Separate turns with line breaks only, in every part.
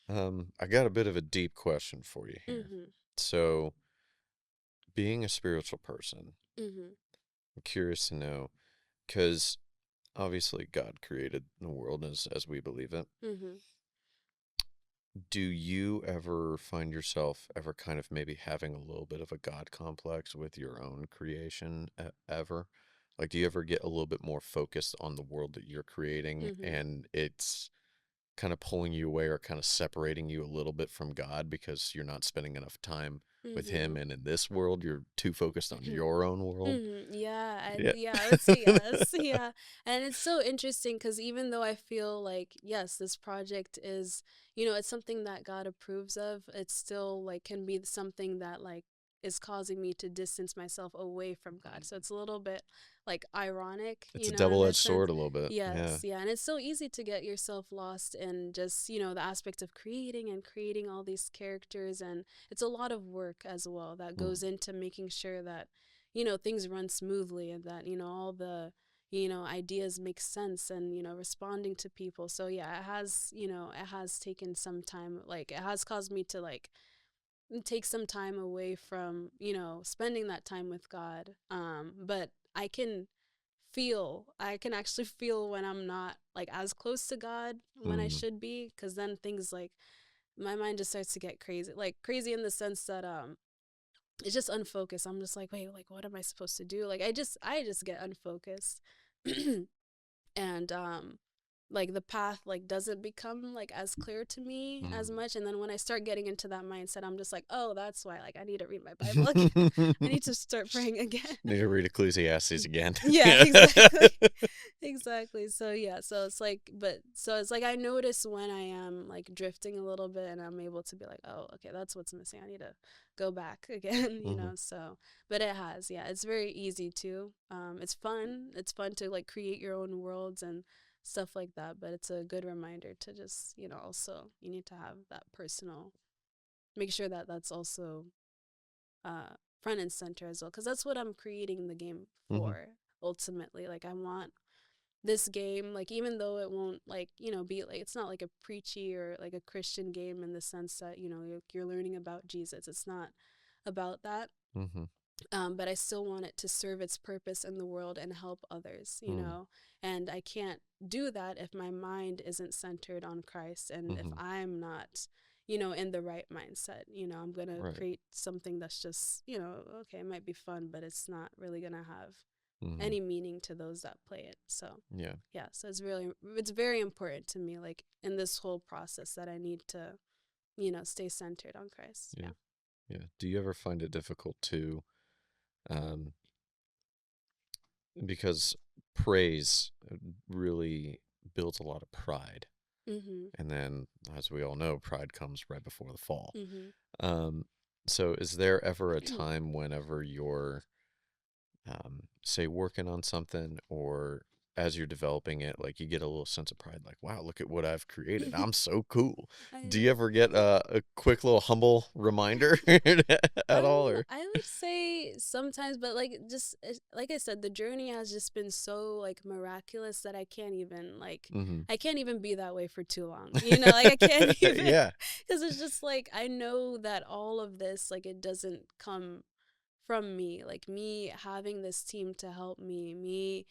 I got a bit of a deep question for you here.
Mhm.
So, being a spiritual person,
Mhm.
I'm curious to know, because obviously God created the world as we believe it.
Mhm.
Do you ever find yourself ever kind of maybe having a little bit of a God complex with your own creation ever? Like, do you ever get a little bit more focused on the world that you're creating
Mhm.
and it's kind of pulling you away or kind of separating you a little bit from God because you're not spending enough time with Him,
Mhm.
and in this world, you're too focused on your own world?
Yeah,
Yeah.
I would say yes. Yeah. And it's so interesting because even though I feel like, yes, this project is, it's something that God approves of, it still like can be something that like is causing me to distance myself away from God. So it's a little bit like ironic,
It's a
in
double-edged
this
sword
sense.
a little bit. Yeah.
Yes, yeah. And it's so easy to get yourself lost in just, the aspect of creating and creating all these characters. And it's a lot of work as well that
Mm,
goes into making sure that things run smoothly and that, all the, ideas make sense and, responding to people. So yeah, it has taken some time. Like it has caused me to like take some time away from, spending that time with God. But I can actually feel when I'm not like as close to God when I
mm,
should be. Cause then things like my mind just starts to get crazy, like crazy in the sense that, it's just unfocused. I'm just like, wait, like what am I supposed to do? Like I just get unfocused. And like the path like doesn't become like as clear to me as
mm.
much. And then when I start getting into that mindset, I'm just like, oh, that's why like I need to read my Bible again. I need to start praying again.
Need to read Ecclesiastes again.
Yeah,
Yeah.
exactly. Exactly. So yeah, so it's like I notice when I am like drifting a little bit and I'm able to be like, oh, okay, that's what's missing. I need to go back again,
Hmm.
So but it has, yeah, it's very easy too. It's fun. It's fun to like create your own worlds and stuff like that, but it's a good reminder to just, also you need to have that personal, make sure that that's also uh, front and center as well, because that's what I'm creating the game
Hmm.
for ultimately. Like I want this game, like even though it won't like be like it's not like a preachy or like a Christian game in the sense that you're learning about Jesus. It's not about that.
Hmm.
But I still want it to serve its purpose in the world and help others,
Hmm.
and I can't do that if my mind isn't centered on Christ and if
Hmm.
I'm not, in the right mindset. I'm going to
Right.
create something that's just, okay, it might be fun, but it's not really going to have
Hmm.
any meaning to those that play it. So,
Yeah.
yeah, so it's very important to me, like in this whole process, that I need to, stay centered on Christ.
Yeah.
Yeah.
Yeah. Do you ever find it difficult to, um, because praise really builds a lot of pride.
Mhm.
And then, as we all know, pride comes right before the fall.
Mhm.
Um, so, is there ever a time whenever you're, say, working on something or as you're developing it, like you get a little sense of pride, like, wow, look at what I've created. I'm so cool.
I
Do you
know.
ever get a quick little humble reminder at all? Or,
I would say sometimes, but like just like I said, the journey has just been so like miraculous that
mm-hmm.
I can't even be that way for too long. Like I can't even,
Yeah.
because it's just like I know that all of this like it doesn't come from me, like me having this team to help me,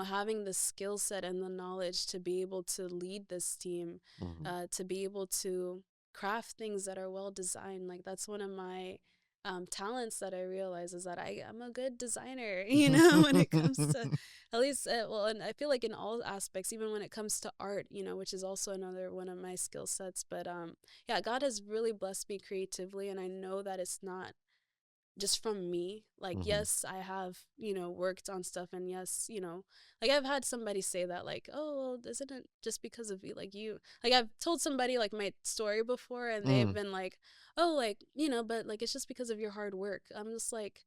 having the skill set and the knowledge to be able to lead this team,
Mm-hmm.
to be able to craft things that are well designed. Like that's one of my talents that I realize is that I'm a good designer, when it comes to at least, well, and I feel like in all aspects, even when it comes to art, which is also another one of my skill sets. But yeah, God has really blessed me creatively, and I know that it's not just from me. Like,
Mm-hmm.
yes, I have, worked on stuff, and yes, like I've had somebody say that, like, oh, well, isn't it just because of you? Like I've told somebody like my story before, and they've
Mm.
been like, oh, like, but like it's just because of your hard work. I'm just like,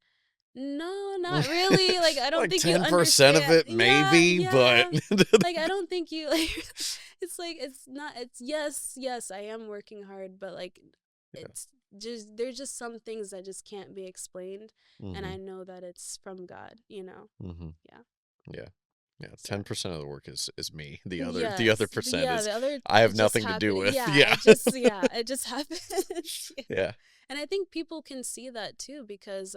no, not really. Like, I don't
Like
think you
10% of
understand.
it,
Yeah,
maybe, but
yeah. Like, I don't think you like. It's like it's not. It's yes, yes. I am working hard, but like,
yeah.
it's just there's just some things that just can't be explained, and
Mm-hmm.
I know that it's from God.
Mm-hmm.
Yeah.
Yeah. Yeah,
So
10% of the work is me. The other
yes,
percent
yeah,
is
the other
I have
it just
nothing to do
happened.
with. Yeah.
Yeah, it just happens. Yeah.
Yeah.
And I think people can see that too because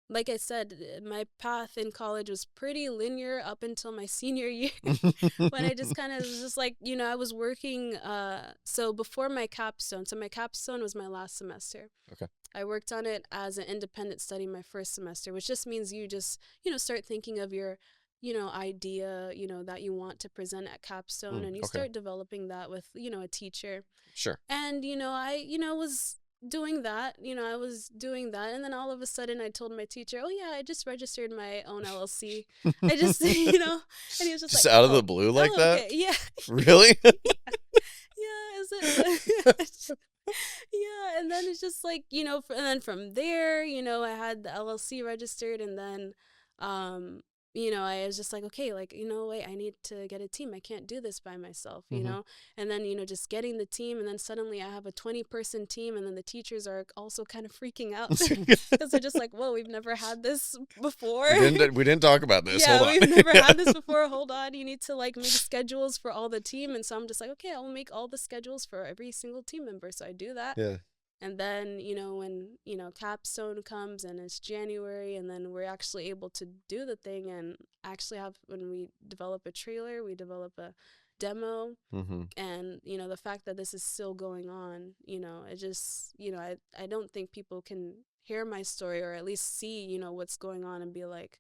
like I said, my path in college was pretty linear up until my senior year when I just kind of was just like, I was working so before my capstone. So my capstone was my last semester.
Okay.
I worked on it as an independent study my first semester, which just means you just, start thinking of your, idea, that you want to present at capstone and you
Okay.
start developing that with, a teacher.
Sure.
And, was doing that, I was doing that. And then all of a sudden I told my teacher, oh, yeah, I just registered my own LLC. I just, and he was just
Just
like,
out of the blue like that?
okay. Yeah.
Really?
Yeah. Is it? Yeah, and then it's just like, and then from there, I had the LLC registered, and then, um, I was just like, okay, like, wait, I need to get a team. I can't do this by myself,
Mhm.
and then, just getting the team, and then suddenly I have a 20-person team, and then the teachers are also kind of freaking out because they're just like, whoa, we've never had this before.
We didn't talk about this. Hold
Yeah,
on.
we've never had this before. Hold on. You need to like make schedules for all the team. And so I'm just like, okay, I'll make all the schedules for every single team member. So I do that.
Yeah.
And then, when, capstone comes and it's January and then we're actually able to do the thing and actually when we develop a trailer, we develop a demo.
Mhm.
And, the fact that this is still going on, it just, I don't think people can hear my story or at least see, what's going on and be like,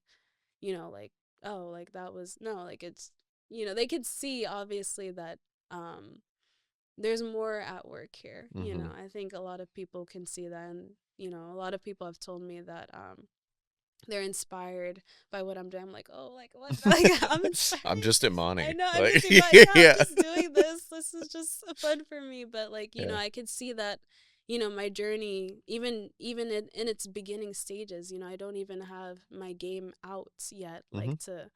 like, oh, like that was no, like it's, they could see obviously that um there's more at work here.
Mhm.
I think a lot of people can see that, and a lot of people have told me that they're inspired by what I'm doing. I'm like, oh, like what? Like I'm inspired.
I'm just
I
Imani.
know I'm
Like
just like, yeah, I'm
yeah.
just doing this. This is just fun for me. But like,
Yeah.
I could see that, my journey, even in its beginning stages, I don't even have my game out yet,
Mhm.
like to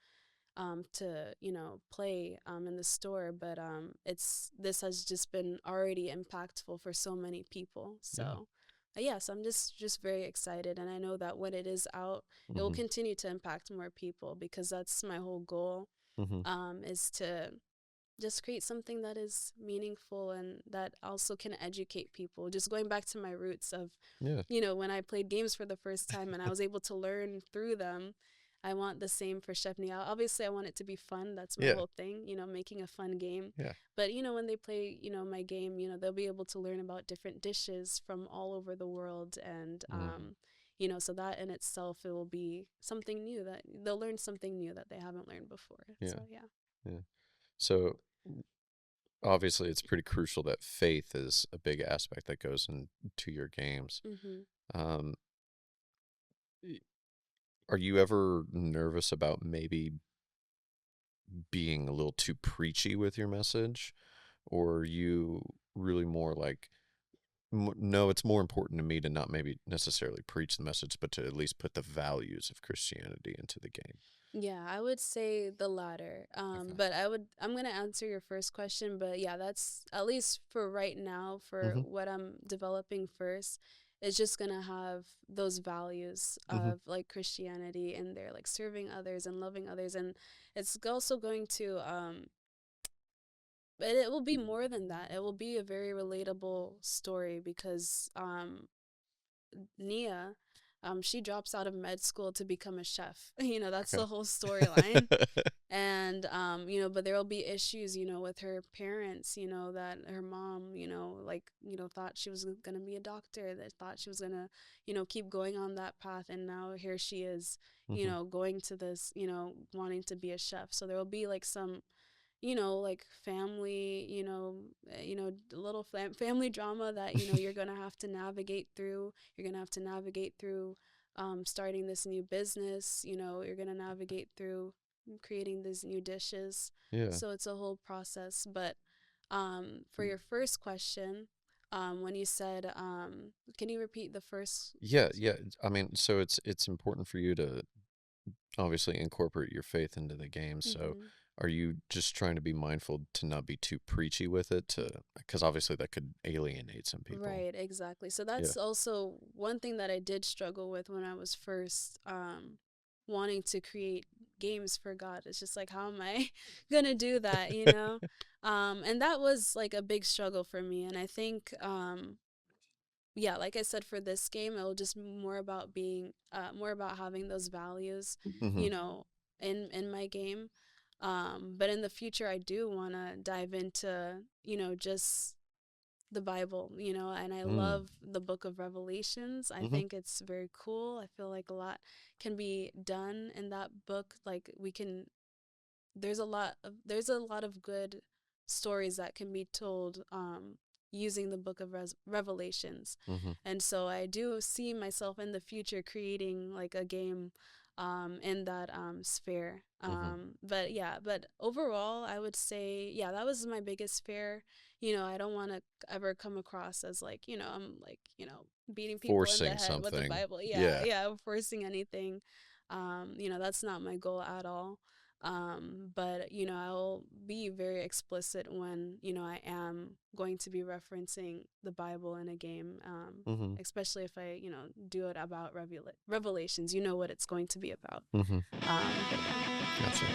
play in the store, but it's this has just been already impactful for so many people.
Yeah.
So yes, I'm just very excited, and I know that when it is out, it will
Mhm.
continue to impact more people because that's my whole goal,
Mhm.
is to just create something that is meaningful and that also can educate people. Just going back to my roots of,
Yeah.
when I played games for the first time and I was able to learn through them. I want the same for Chef Nia. Obviously, I want it to be fun. That's my
Yeah.
whole thing, making a fun game.
Yeah.
But, when they play, my game, they'll be able to learn about different dishes from all over the world. And,
Mhm.
so that in itself, it will be something new that they'll learn something new that they haven't learned before.
Yeah.
So, yeah.
Yeah. So obviously it's pretty crucial that faith is a big aspect that goes into your games.
Mm-hmm.
Um, y- are you ever nervous about maybe being a little too preachy with your message? Or are you really more like, no, it's more important to me to not maybe necessarily preach the message, but to at least put the values of Christianity into the game?
Yeah, I would say the latter.
Okay.
But I'm gonna answer your first question, but yeah, that's at least for right now, for
Mm-hmm.
what I'm developing first, it's just gonna have those values
Mm-hmm.
of like Christianity in there, like serving others and loving others. And it's also going to, but it will be more than that. It will be a very relatable story because, Nia, she drops out of med school to become a chef. That's
Okay.
the whole storyline. And but there will be issues, with her parents, that her mom, like, thought she was gonna be a doctor, that thought she was gonna, keep going on that path, and now here she is,
Mm-hmm.
going to this, wanting to be a chef. So there will be like some, like family, little family drama that, you're going to have to navigate through. You're going to have to navigate through starting this new business, you're going to navigate through creating these new dishes.
Yeah.
So it's a whole process. But for your first question, when you said, can you repeat the first?
Yeah, yeah. I mean, so it's important for you to obviously incorporate your faith into the game. So
Mm-hmm.
are you just trying to be mindful to not be too preachy with it, to because obviously that could alienate some people.
Right, exactly. So
Yeah.
that's also one thing that I did struggle with when I was first wanting to create games for God. It's just like, how am I gonna do that, you know? And that was like a big struggle for me. And I think, yeah, like I said, for this game, it'll just be more about being, more about having those values,
Mm-hmm.
you know, in my game. But in the future, I do want to dive into, just the Bible, and I
Mm.
love the book of Revelations. I
Mm-hmm.
think it's very cool. I feel like a lot can be done in that book. Like we can there's a lot of good stories that can be told using the book of Revelations.
Mm-hmm.
And so I do see myself in the future creating like a game in that sphere.
Mm-hmm.
But yeah, but overall, I would say, yeah, that was my biggest fear. I don't want to ever come across as like, I'm like, beating people in the
Forcing
head with the
something.
Bible. Yeah,
Yeah.
yeah, forcing anything. That's not my goal at all. But I'll be very explicit when I am going to be referencing the Bible in a game,
Mm-hmm.
especially if I do it about Revelations. You know what it's going to be about.
Mm-hmm.
But yeah.
Gotcha.